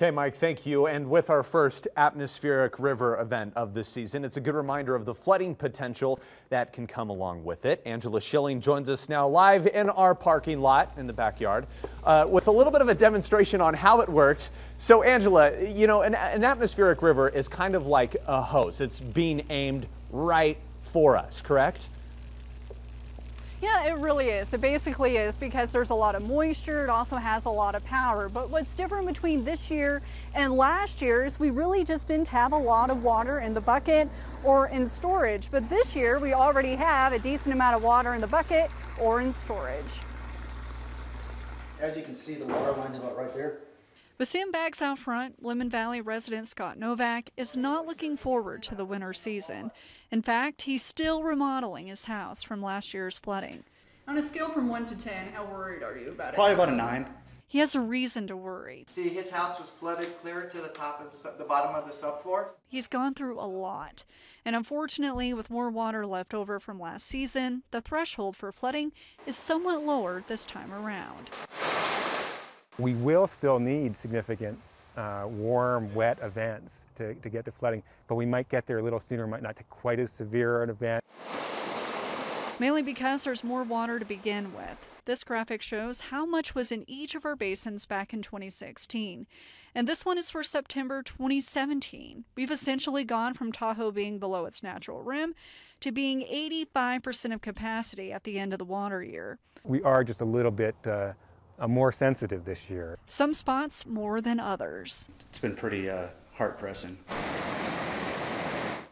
Okay, Mike, thank you. And with our first atmospheric river event of this season, it's a good reminder of the flooding potential that can come along with it. Angela Schilling joins us now live in our parking lot in the backyard with a little bit of a demonstration on how it works. So, Angela, you know, an atmospheric river is kind of like a hose. It's being aimed right for us, correct? Yeah, it really is. It basically is because there's a lot of moisture. It also has a lot of power. But what's different between this year and last year is we really just didn't have a lot of water in the bucket or in storage. But this year we already have a decent amount of water in the bucket or in storage. As you can see, the water line's about right there. With sandbags out front, Lemon Valley resident Scott Novak is not looking forward to the winter season. In fact, he's still remodeling his house from last year's flooding. On a scale from 1 to 10, how worried are you about it? Probably about a 9. He has a reason to worry. See, his house was flooded clear to the top of the bottom of the subfloor. He's gone through a lot, and unfortunately, with more water left over from last season, the threshold for flooding is somewhat lower this time around. We will still need significant warm, wet events to get to flooding, but we might get there a little sooner, might not take quite as severe an event. Mainly because there's more water to begin with. This graphic shows how much was in each of our basins back in 2016. And this one is for September 2017. We've essentially gone from Tahoe being below its natural rim to being 85% of capacity at the end of the water year. We are just a little bit more sensitive this year. Some spots more than others. It's been pretty heart-pressing.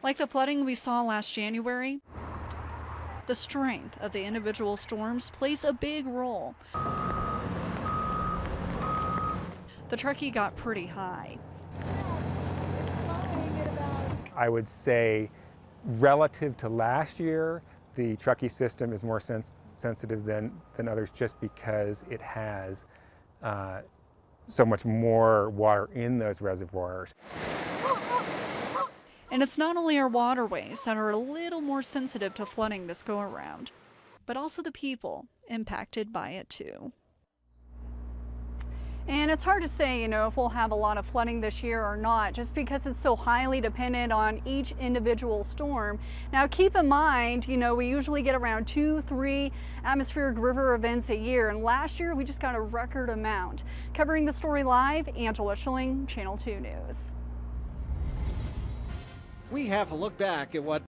Like the flooding we saw last January, the strength of the individual storms plays a big role. The Truckee got pretty high. I would say relative to last year, the Truckee system is more sensitive than others just because it has so much more water in those reservoirs. And it's not only our waterways that are a little more sensitive to flooding this go-around, but also the people impacted by it too. And it's hard to say, you know, if we'll have a lot of flooding this year or not, just because it's so highly dependent on each individual storm. Now, keep in mind, you know, we usually get around 2-3 atmospheric river events a year, and last year we just got a record amount. Covering the story live, Angela Schilling, Channel 2 News. We have a look back at what